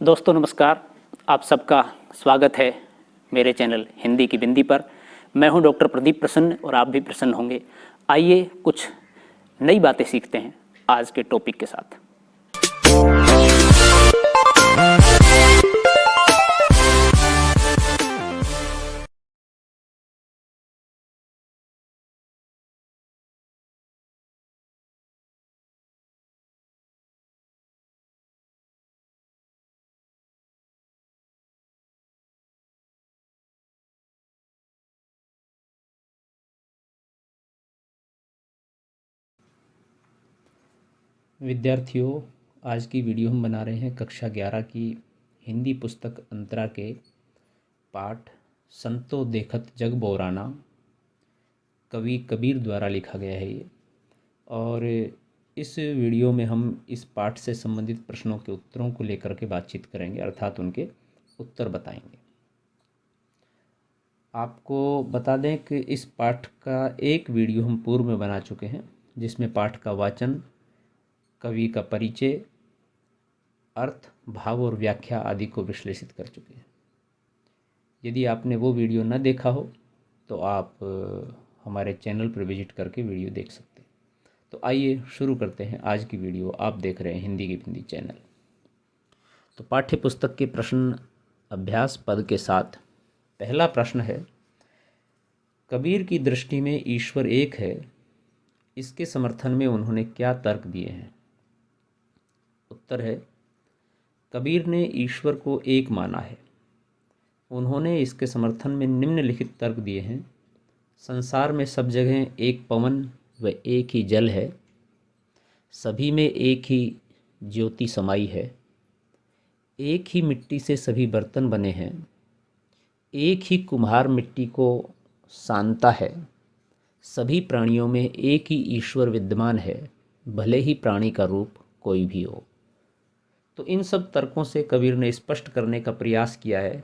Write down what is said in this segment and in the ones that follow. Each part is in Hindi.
दोस्तों नमस्कार। आप सबका स्वागत है मेरे चैनल हिंदी की बिंदी पर। मैं हूं डॉक्टर प्रदीप प्रसन्न और आप भी प्रसन्न होंगे। आइए कुछ नई बातें सीखते हैं आज के टॉपिक के साथ। विद्यार्थियों, आज की वीडियो हम बना रहे हैं कक्षा 11 की हिंदी पुस्तक अंतरा के पाठ संतो देखत जग बोराना। कवि कबीर द्वारा लिखा गया है ये। और इस वीडियो में हम इस पाठ से संबंधित प्रश्नों के उत्तरों को लेकर के बातचीत करेंगे, अर्थात उनके उत्तर बताएंगे। आपको बता दें कि इस पाठ का एक वीडियो हम पूर्व में बना चुके हैं, जिसमें पाठ का वाचन, कवि का परिचय, अर्थ, भाव और व्याख्या आदि को विश्लेषित कर चुके हैं। यदि आपने वो वीडियो न देखा हो तो आप हमारे चैनल पर विजिट करके वीडियो देख सकते हैं। तो आइए शुरू करते हैं आज की वीडियो। आप देख रहे हैं हिंदी की बिंदी चैनल। तो पाठ्य पुस्तक के प्रश्न अभ्यास पद के साथ पहला प्रश्न है, कबीर की दृष्टि में ईश्वर एक है, इसके समर्थन में उन्होंने क्या तर्क दिए हैं? उत्तर है, कबीर ने ईश्वर को एक माना है। उन्होंने इसके समर्थन में निम्नलिखित तर्क दिए हैं। संसार में सब जगह एक पवन व एक ही जल है, सभी में एक ही ज्योति समाई है, एक ही मिट्टी से सभी बर्तन बने हैं, एक ही कुम्हार मिट्टी को सानता है, सभी प्राणियों में एक ही ईश्वर विद्यमान है, भले ही प्राणी का रूप कोई भी हो। तो इन सब तर्कों से कबीर ने स्पष्ट करने का प्रयास किया है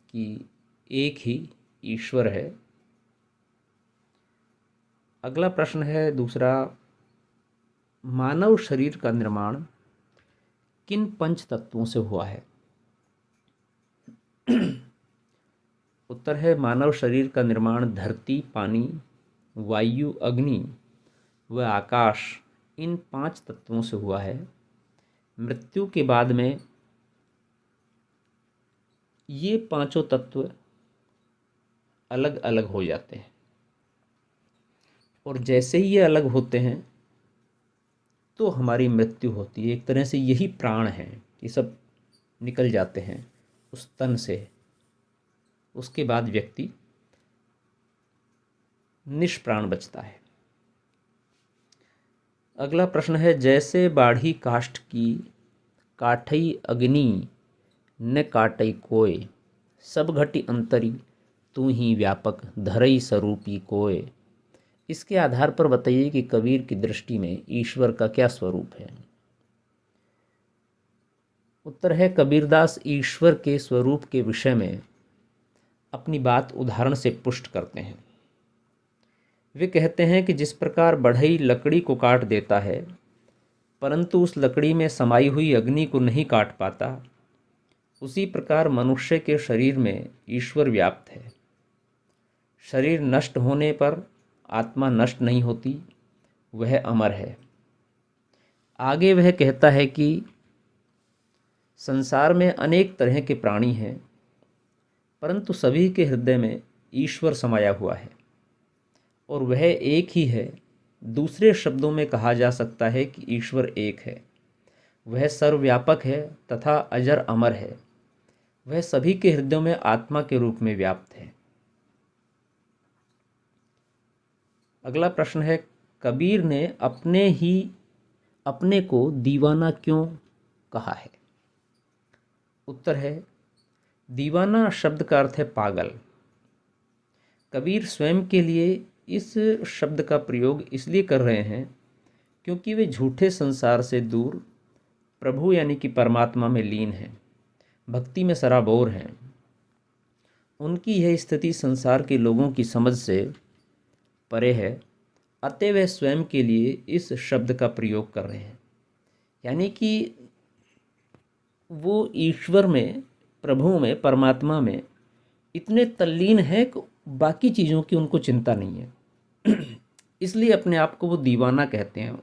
कि एक ही ईश्वर है। अगला प्रश्न है दूसरा, मानव शरीर का निर्माण किन पंच तत्वों से हुआ है? उत्तर है, मानव शरीर का निर्माण धरती, पानी, वायु, अग्नि व आकाश, इन 5 तत्वों से हुआ है। मृत्यु के बाद में ये पांचों तत्व अलग अलग हो जाते हैं, और जैसे ही ये अलग होते हैं तो हमारी मृत्यु होती है। एक तरह से यही प्राण है, ये सब निकल जाते हैं उस तन से। उसके बाद व्यक्ति निष्प्राण बचता है। अगला प्रश्न है, जैसे बाढ़ी काष्ठ की काठई अग्नि न काटई कोय, सब घटी अंतरी तू ही व्यापक धरई स्वरूपी कोय। इसके आधार पर बताइए कि कबीर की दृष्टि में ईश्वर का क्या स्वरूप है? उत्तर है, कबीरदास ईश्वर के स्वरूप के विषय में अपनी बात उदाहरण से पुष्ट करते हैं। वे कहते हैं कि जिस प्रकार बढ़ई लकड़ी को काट देता है परंतु उस लकड़ी में समाई हुई अग्नि को नहीं काट पाता, उसी प्रकार मनुष्य के शरीर में ईश्वर व्याप्त है। शरीर नष्ट होने पर आत्मा नष्ट नहीं होती, वह अमर है। आगे वह कहता है कि संसार में अनेक तरह के प्राणी हैं, परंतु सभी के हृदय में ईश्वर समाया हुआ है और वह एक ही है। दूसरे शब्दों में कहा जा सकता है कि ईश्वर एक है, वह सर्वव्यापक है तथा अजर अमर है। वह सभी के हृदयों में आत्मा के रूप में व्याप्त है। अगला प्रश्न है, कबीर ने अपने को दीवाना क्यों कहा है? उत्तर है, दीवाना शब्द का अर्थ है पागल। कबीर स्वयं के लिए इस शब्द का प्रयोग इसलिए कर रहे हैं क्योंकि वे झूठे संसार से दूर प्रभु यानी कि परमात्मा में लीन हैं, भक्ति में सराबोर हैं। उनकी यह स्थिति संसार के लोगों की समझ से परे है, अतः वे स्वयं के लिए इस शब्द का प्रयोग कर रहे हैं। यानी कि वो ईश्वर में, प्रभु में, परमात्मा में इतने तल्लीन है कि बाकी चीज़ों की उनको चिंता नहीं है। इसलिए अपने आप को वो दीवाना कहते हैं।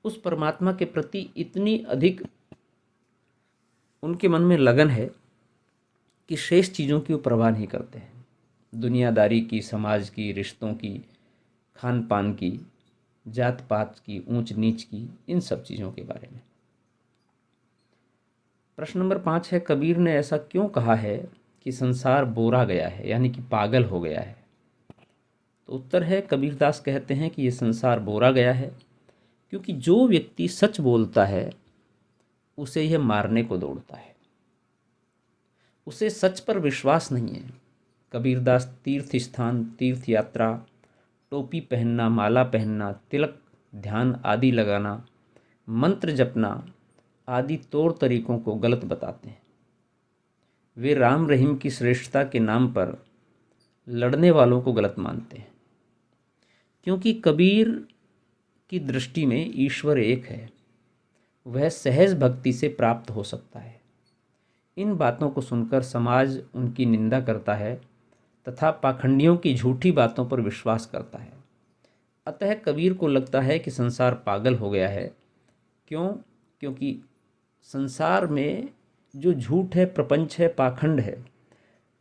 उस परमात्मा के प्रति इतनी अधिक उनके मन में लगन है कि शेष चीज़ों की वो परवाह नहीं करते हैं। दुनियादारी की, समाज की, रिश्तों की, खान पान की, जात पात की, ऊंच नीच की, इन सब चीज़ों के बारे में। प्रश्न नंबर 5 है, कबीर ने ऐसा क्यों कहा है कि संसार बोरा गया है, यानी कि पागल हो गया है? तो उत्तर है, कबीरदास कहते हैं कि ये संसार बोरा गया है क्योंकि जो व्यक्ति सच बोलता है उसे यह मारने को दौड़ता है। उसे सच पर विश्वास नहीं है। कबीरदास तीर्थ स्थान, तीर्थ यात्रा, टोपी पहनना, माला पहनना, तिलक, ध्यान आदि लगाना, मंत्र जपना आदि तौर तरीकों को गलत बताते हैं। वे राम रहीम की श्रेष्ठता के नाम पर लड़ने वालों को गलत मानते हैं, क्योंकि कबीर की दृष्टि में ईश्वर एक है, वह सहज भक्ति से प्राप्त हो सकता है। इन बातों को सुनकर समाज उनकी निंदा करता है तथा पाखंडियों की झूठी बातों पर विश्वास करता है। अतः कबीर को लगता है कि संसार पागल हो गया है। क्यों? क्योंकि संसार में जो झूठ है, प्रपंच है, पाखंड है,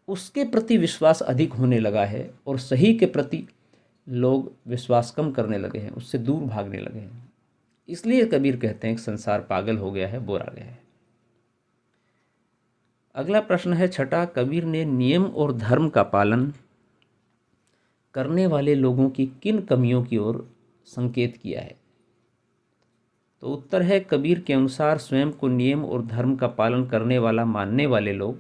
उसके प्रति विश्वास अधिक होने लगा है और सही के प्रति लोग विश्वास कम करने लगे हैं, उससे दूर भागने लगे हैं। इसलिए कबीर कहते हैं कि संसार पागल हो गया है, बोरा गया है। अगला प्रश्न है छठा, कबीर ने नियम और धर्म का पालन करने वाले लोगों की किन कमियों की ओर संकेत किया है? तो उत्तर है, कबीर के अनुसार स्वयं को नियम और धर्म का पालन करने वाला मानने वाले लोग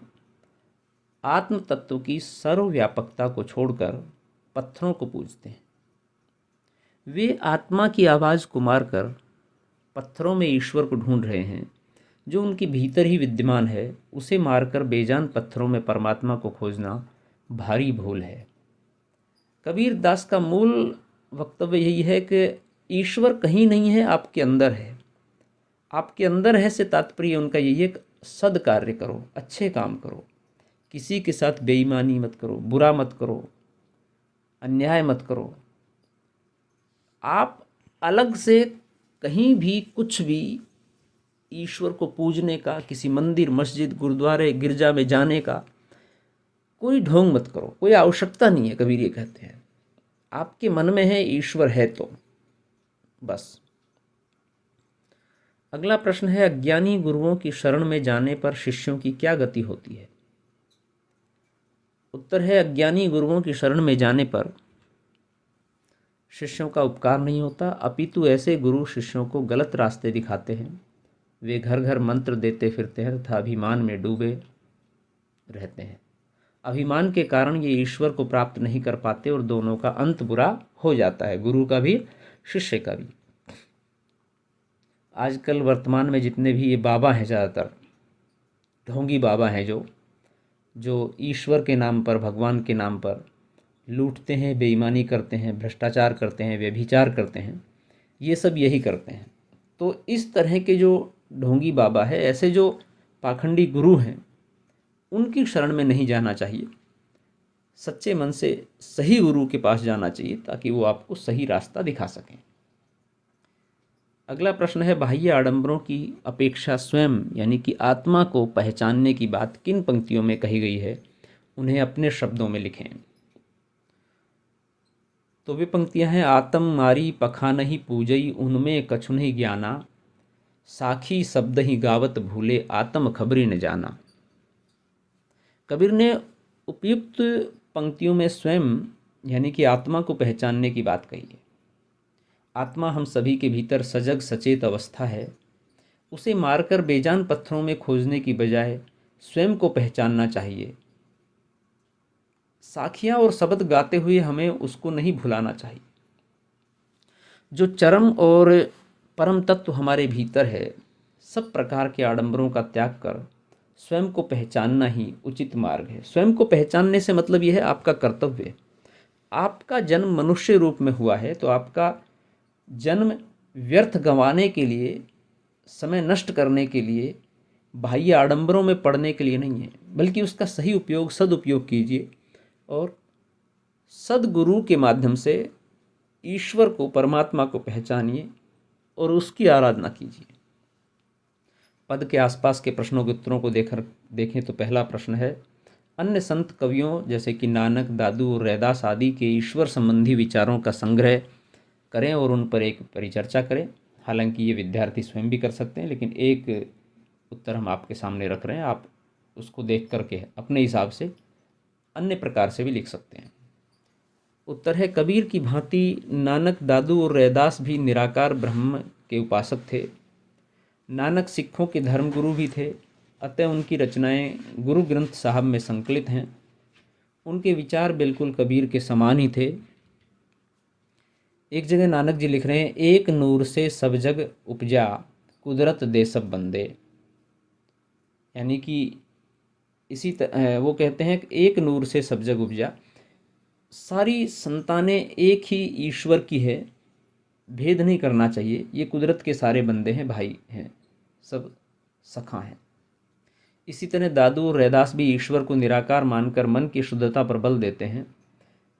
आत्म तत्व की सर्वव्यापकता को छोड़कर पत्थरों को पूजते हैं। वे आत्मा की आवाज़ को मारकर पत्थरों में ईश्वर को ढूंढ रहे हैं। जो उनके भीतर ही विद्यमान है, उसे मारकर बेजान पत्थरों में परमात्मा को खोजना भारी भूल है। कबीर दास का मूल वक्तव्य यही है कि ईश्वर कहीं नहीं है, आपके अंदर है। आपके अंदर है से तात्पर्य उनका यही है कि सद कार्य करो, अच्छे काम करो, किसी के साथ बेईमानी मत करो, बुरा मत करो, अन्याय मत करो। आप अलग से कहीं भी कुछ भी ईश्वर को पूजने का, किसी मंदिर, मस्जिद, गुरुद्वारे, गिरजा में जाने का कोई ढोंग मत करो, कोई आवश्यकता नहीं है। कबीर ये कहते हैं, आपके मन में है ईश्वर है तो बस। अगला प्रश्न है, अज्ञानी गुरुओं की शरण में जाने पर शिष्यों की क्या गति होती है? उत्तर है, अज्ञानी गुरुओं की शरण में जाने पर शिष्यों का उपकार नहीं होता, अपितु ऐसे गुरु शिष्यों को गलत रास्ते दिखाते हैं। वे घर घर मंत्र देते फिरते हैं तथा अभिमान में डूबे रहते हैं। अभिमान के कारण ये ईश्वर को प्राप्त नहीं कर पाते और दोनों का अंत बुरा हो जाता है, गुरु का भी, शिष्य का भी। आजकल वर्तमान में जितने भी ये बाबा हैं, ज़्यादातर ढोंगी बाबा हैं, जो ईश्वर के नाम पर, भगवान के नाम पर लूटते हैं, बेईमानी करते हैं, भ्रष्टाचार करते हैं, व्यभिचार करते हैं, ये सब यही करते हैं। तो इस तरह के जो ढोंगी बाबा है, ऐसे जो पाखंडी गुरु हैं, उनकी शरण में नहीं जाना चाहिए। सच्चे मन से सही गुरु के पास जाना चाहिए ताकि वो आपको सही रास्ता दिखा सकें। अगला प्रश्न है, बाह्य आडंबरों की अपेक्षा स्वयं यानी कि आत्मा को पहचानने की बात किन पंक्तियों में कही गई है? उन्हें अपने शब्दों में लिखें। तो वे पंक्तियां हैं, आत्म मारी पखानहि पूजई, उनमें कछुनहि ज्ञाना, साखी शब्द ही गावत भूले, आत्म खबरी न जाना। कबीर ने उपयुक्त पंक्तियों में स्वयं यानी कि आत्मा को पहचानने की बात कही है। आत्मा हम सभी के भीतर सजग सचेत अवस्था है। उसे मारकर बेजान पत्थरों में खोजने की बजाय स्वयं को पहचानना चाहिए। साखियाँ और शब्द गाते हुए हमें उसको नहीं भुलाना चाहिए। जो चरम और परम तत्व हमारे भीतर है, सब प्रकार के आडंबरों का त्याग कर स्वयं को पहचानना ही उचित मार्ग है। स्वयं को पहचानने से मतलब यह है आपका कर्तव्य। आपका जन्म मनुष्य रूप में हुआ है तो आपका जन्म व्यर्थ गंवाने के लिए, समय नष्ट करने के लिए बाह्य आडंबरों में पड़ने के लिए नहीं है, बल्कि उसका सही उपयोग, सदुपयोग कीजिए और सदगुरु के माध्यम से ईश्वर को, परमात्मा को पहचानिए और उसकी आराधना कीजिए। पद के आसपास के प्रश्नों के उत्तरों को देखें तो पहला प्रश्न है, अन्य संत कवियों जैसे कि नानक, दादू और रैदास आदि के ईश्वर संबंधी विचारों का संग्रह करें और उन पर एक परिचर्चा करें। हालांकि ये विद्यार्थी स्वयं भी कर सकते हैं, लेकिन एक उत्तर हम आपके सामने रख रहे हैं, आप उसको देख करके अपने हिसाब से अन्य प्रकार से भी लिख सकते हैं। उत्तर है, कबीर की भांति नानक, दादू और रैदास भी निराकार ब्रह्म के उपासक थे। नानक सिखों के धर्मगुरु भी थे, अतः उनकी रचनाएं गुरु ग्रंथ साहब में संकलित हैं। उनके विचार बिल्कुल कबीर के समान ही थे। एक जगह नानक जी लिख रहे हैं, एक नूर से सब जग उपजा, कुदरत दे सब बंदे। यानी कि वो कहते हैं कि एक नूर से सब जग उपजा, सारी संतानें एक ही ईश्वर की है, भेद नहीं करना चाहिए। ये कुदरत के सारे बंदे हैं, भाई हैं, सब सखा हैं। इसी तरह दादू और रैदास भी ईश्वर को निराकार मानकर मन की शुद्धता पर बल देते हैं।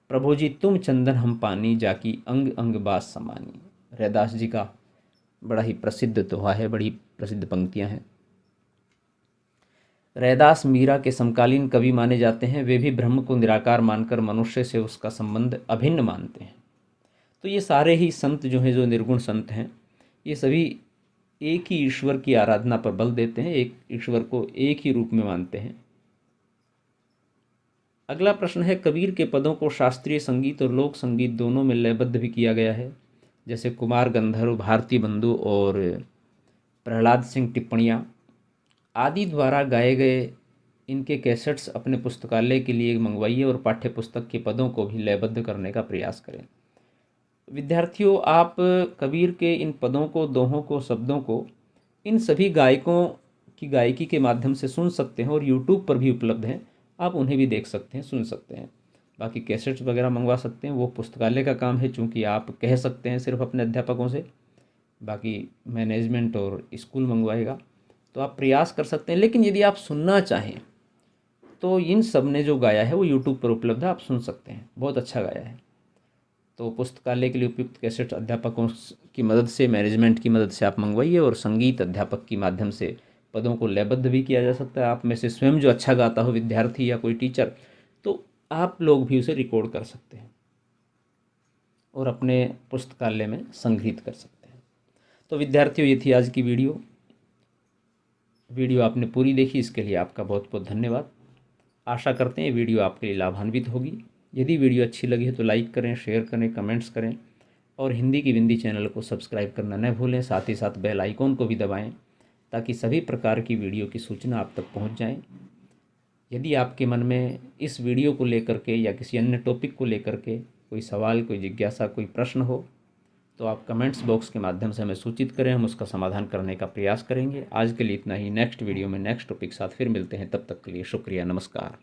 प्रभु जी तुम चंदन हम पानी, जाकी अंग अंग बास समानी। रैदास जी का बड़ा ही प्रसिद्ध दोहा है, बड़ी प्रसिद्ध पंक्तियां हैं। रैदास मीरा के समकालीन कवि माने जाते हैं। वे भी ब्रह्म को निराकार मानकर मनुष्य से उसका संबंध अभिन्न मानते हैं। तो ये सारे ही संत जो हैं, जो निर्गुण संत हैं, ये सभी एक ही ईश्वर की आराधना पर बल देते हैं, एक ईश्वर को एक ही रूप में मानते हैं। अगला प्रश्न है, कबीर के पदों को शास्त्रीय संगीत और लोक संगीत दोनों में लयबद्ध भी किया गया है। जैसे कुमार गंधर्व, भारती बंधु और प्रहलाद सिंह टिप्पणियाँ आदि द्वारा गाए गए इनके कैसेट्स अपने पुस्तकालय के लिए मंगवाइए और पाठ्य पुस्तक के पदों को भी लयबद्ध करने का प्रयास करें। विद्यार्थियों, आप कबीर के इन पदों को, दोहों को, शब्दों को इन सभी गायकों की गायकी के माध्यम से सुन सकते हैं और यूट्यूब पर भी उपलब्ध हैं, आप उन्हें भी देख सकते हैं, सुन सकते हैं। बाकी कैसेट्स वगैरह मंगवा सकते हैं, वो पुस्तकालय का काम है, चूँकि आप कह सकते हैं सिर्फ अपने अध्यापकों से, बाकी मैनेजमेंट और स्कूल मंगवाएगा। तो आप प्रयास कर सकते हैं, लेकिन यदि आप सुनना चाहें तो इन सब ने जो गाया है वो यूट्यूब पर उपलब्ध है, आप सुन सकते हैं, बहुत अच्छा गाया है। तो पुस्तकालय के लिए उपयुक्त कैसेट अध्यापकों की मदद से, मैनेजमेंट की मदद से आप मंगवाइए और संगीत अध्यापक के माध्यम से पदों को लयबद्ध भी किया जा सकता है। आप में से स्वयं जो अच्छा गाता हो, विद्यार्थी या कोई टीचर, तो आप लोग भी उसे रिकॉर्ड कर सकते हैं और अपने पुस्तकालय में संग्रहित कर सकते हैं। तो विद्यार्थियों, ये थी आज की वीडियो आपने पूरी देखी, इसके लिए आपका बहुत बहुत धन्यवाद। आशा करते हैं वीडियो आपके लिए लाभान्वित होगी। यदि वीडियो अच्छी लगी है तो लाइक करें, शेयर करें, कमेंट्स करें और हिंदी की बिंदी चैनल को सब्सक्राइब करना न भूलें। साथ ही साथ बेल आइकॉन को भी दबाएं ताकि सभी प्रकार की वीडियो की सूचना आप तक पहुंच जाए। यदि आपके मन में इस वीडियो को लेकर के या किसी अन्य टॉपिक को लेकर के कोई सवाल, कोई जिज्ञासा, कोई प्रश्न हो तो आप कमेंट्स बॉक्स के माध्यम से हमें सूचित करें, हम उसका समाधान करने का प्रयास करेंगे। आज के लिए इतना ही। नेक्स्ट वीडियो में नेक्स्ट टॉपिक साथ फिर मिलते हैं, तब तक के लिए शुक्रिया, नमस्कार।